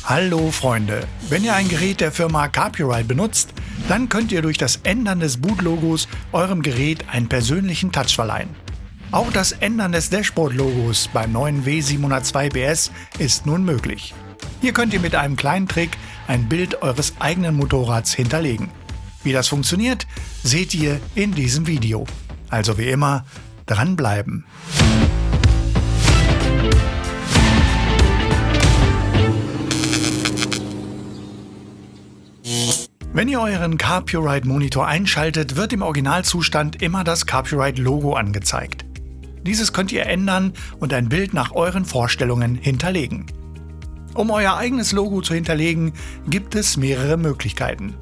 Hallo Freunde, wenn ihr ein Gerät der Firma Carpurite benutzt, dann könnt ihr durch das Ändern des Boot-Logos eurem Gerät einen persönlichen Touch verleihen. Auch das Ändern des Dashboard-Logos beim neuen W702 BS ist nun möglich. Hier könnt ihr mit einem kleinen Trick ein Bild eures eigenen Motorrads hinterlegen. Wie das funktioniert, seht ihr in diesem Video. Also wie immer, dranbleiben. Wenn ihr euren Carpurite Monitor einschaltet, wird im Originalzustand immer das Carpurite Logo angezeigt. Dieses könnt ihr ändern und ein Bild nach euren Vorstellungen hinterlegen. Um euer eigenes Logo zu hinterlegen, gibt es mehrere Möglichkeiten.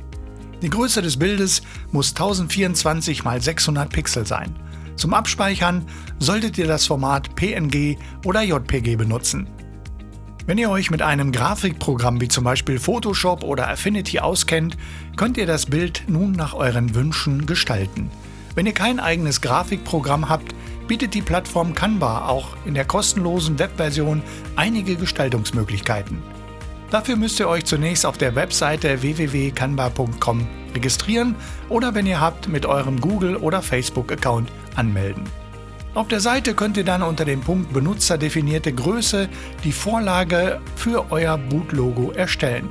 Die Größe des Bildes muss 1024 x 600 Pixel sein. Zum Abspeichern solltet ihr das Format PNG oder JPG benutzen. Wenn ihr euch mit einem Grafikprogramm wie zum Beispiel Photoshop oder Affinity auskennt, könnt ihr das Bild nun nach euren Wünschen gestalten. Wenn ihr kein eigenes Grafikprogramm habt, bietet die Plattform Canva auch in der kostenlosen Webversion einige Gestaltungsmöglichkeiten. Dafür müsst ihr euch zunächst auf der Webseite www.canva.com registrieren oder wenn ihr habt, mit eurem Google- oder Facebook-Account anmelden. Auf der Seite könnt ihr dann unter dem Punkt Benutzerdefinierte Größe die Vorlage für euer Boot-Logo erstellen.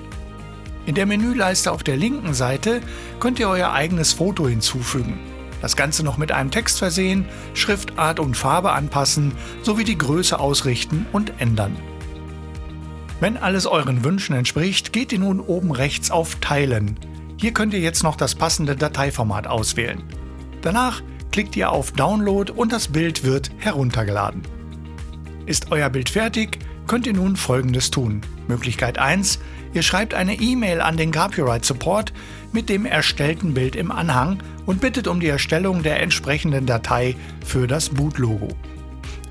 In der Menüleiste auf der linken Seite könnt ihr euer eigenes Foto hinzufügen. Das Ganze noch mit einem Text versehen, Schriftart und Farbe anpassen sowie die Größe ausrichten und ändern. Wenn alles euren Wünschen entspricht, geht ihr nun oben rechts auf Teilen. Hier könnt ihr jetzt noch das passende Dateiformat auswählen. Danach klickt ihr auf Download und das Bild wird heruntergeladen. Ist euer Bild fertig, könnt ihr nun Folgendes tun. Möglichkeit 1: Ihr schreibt eine E-Mail an den Carpurite Support mit dem erstellten Bild im Anhang und bittet um die Erstellung der entsprechenden Datei für das Boot-Logo.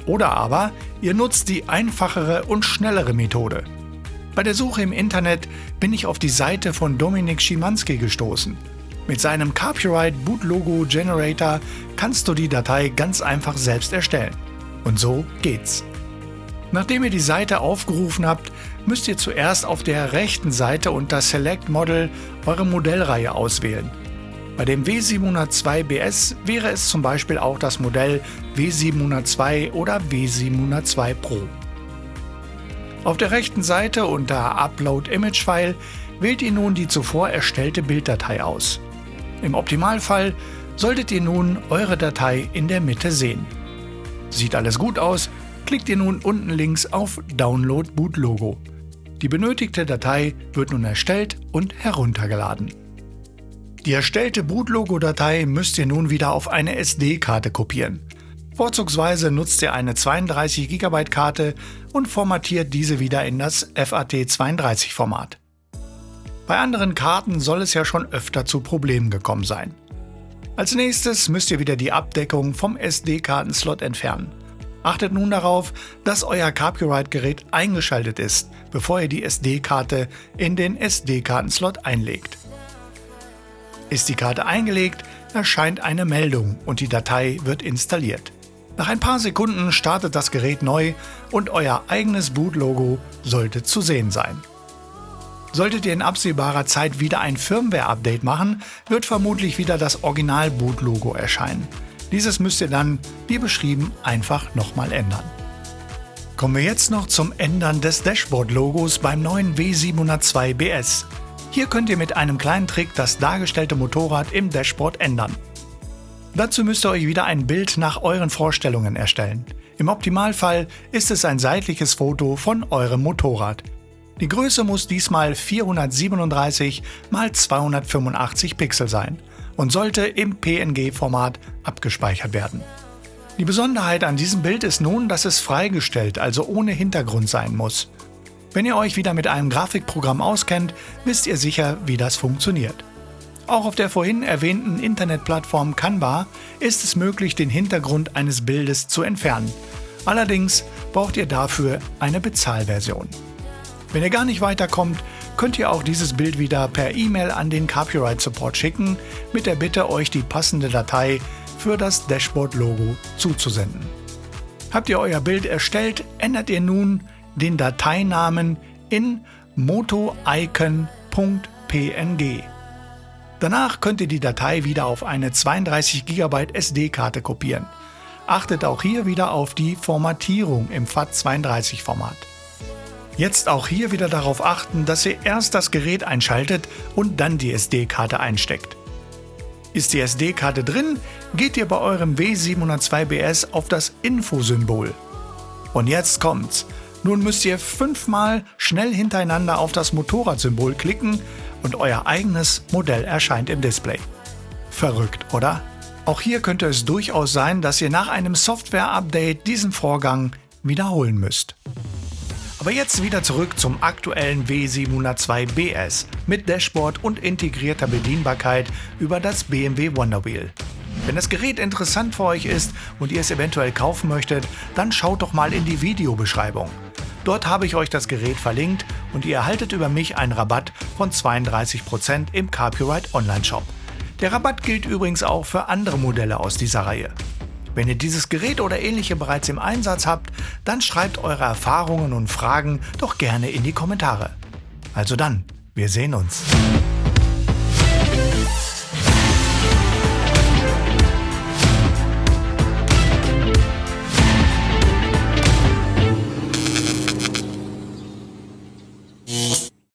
Oder aber ihr nutzt die einfachere und schnellere Methode. Bei der Suche im Internet bin ich auf die Seite von Dominik Schimanski gestoßen. Mit seinem Carpurite Boot-Logo Generator kannst du die Datei ganz einfach selbst erstellen. Und so geht's. Nachdem ihr die Seite aufgerufen habt, müsst ihr zuerst auf der rechten Seite unter Select Model eure Modellreihe auswählen. Bei dem W702 BS wäre es zum Beispiel auch das Modell W702 oder W702 Pro. Auf der rechten Seite unter Upload Image File wählt ihr nun die zuvor erstellte Bilddatei aus. Im Optimalfall solltet ihr nun eure Datei in der Mitte sehen. Sieht alles gut aus, klickt ihr nun unten links auf Download Boot Logo. Die benötigte Datei wird nun erstellt und heruntergeladen. Die erstellte Boot-Logo-Datei müsst ihr nun wieder auf eine SD-Karte kopieren. Vorzugsweise nutzt ihr eine 32 GB Karte und formatiert diese wieder in das FAT32-Format. Bei anderen Karten soll es ja schon öfter zu Problemen gekommen sein. Als nächstes müsst ihr wieder die Abdeckung vom SD-Kartenslot entfernen. Achtet nun darauf, dass euer Carpurite-Gerät eingeschaltet ist, bevor ihr die SD-Karte in den SD-Kartenslot einlegt. Ist die Karte eingelegt, erscheint eine Meldung und die Datei wird installiert. Nach ein paar Sekunden startet das Gerät neu und euer eigenes Boot-Logo sollte zu sehen sein. Solltet ihr in absehbarer Zeit wieder ein Firmware-Update machen, wird vermutlich wieder das Original-Boot-Logo erscheinen. Dieses müsst ihr dann, wie beschrieben, einfach nochmal ändern. Kommen wir jetzt noch zum Ändern des Dashboard-Logos beim neuen W702 BS. Hier könnt ihr mit einem kleinen Trick das dargestellte Motorrad im Dashboard ändern. Dazu müsst ihr euch wieder ein Bild nach euren Vorstellungen erstellen. Im Optimalfall ist es ein seitliches Foto von eurem Motorrad. Die Größe muss diesmal 437 x 285 Pixel sein und sollte im PNG-Format abgespeichert werden. Die Besonderheit an diesem Bild ist nun, dass es freigestellt, also ohne Hintergrund sein muss. Wenn ihr euch wieder mit einem Grafikprogramm auskennt, wisst ihr sicher, wie das funktioniert. Auch auf der vorhin erwähnten Internetplattform Canva ist es möglich, den Hintergrund eines Bildes zu entfernen. Allerdings braucht ihr dafür eine Bezahlversion. Wenn ihr gar nicht weiterkommt, könnt ihr auch dieses Bild wieder per E-Mail an den Carpurite Support schicken, mit der Bitte, euch die passende Datei für das Dashboard-Logo zuzusenden. Habt ihr euer Bild erstellt, ändert ihr nun den Dateinamen in motoicon.png. Danach könnt ihr die Datei wieder auf eine 32 GB SD-Karte kopieren. Achtet auch hier wieder auf die Formatierung im FAT32-Format. Jetzt auch hier wieder darauf achten, dass ihr erst das Gerät einschaltet und dann die SD-Karte einsteckt. Ist die SD-Karte drin, geht ihr bei eurem W702BS auf das Info-Symbol. Und jetzt kommt's. Nun müsst ihr 5-mal schnell hintereinander auf das Motorradsymbol klicken und euer eigenes Modell erscheint im Display. Verrückt, oder? Auch hier könnte es durchaus sein, dass ihr nach einem Software-Update diesen Vorgang wiederholen müsst. Aber jetzt wieder zurück zum aktuellen W702BS mit Dashboard und integrierter Bedienbarkeit über das BMW Wonderwheel. Wenn das Gerät interessant für euch ist und ihr es eventuell kaufen möchtet, dann schaut doch mal in die Videobeschreibung. Dort habe ich euch das Gerät verlinkt und ihr erhaltet über mich einen Rabatt von 32% im Carpuride Online-Shop. Der Rabatt gilt übrigens auch für andere Modelle aus dieser Reihe. Wenn ihr dieses Gerät oder ähnliche bereits im Einsatz habt, dann schreibt eure Erfahrungen und Fragen doch gerne in die Kommentare. Also dann, wir sehen uns.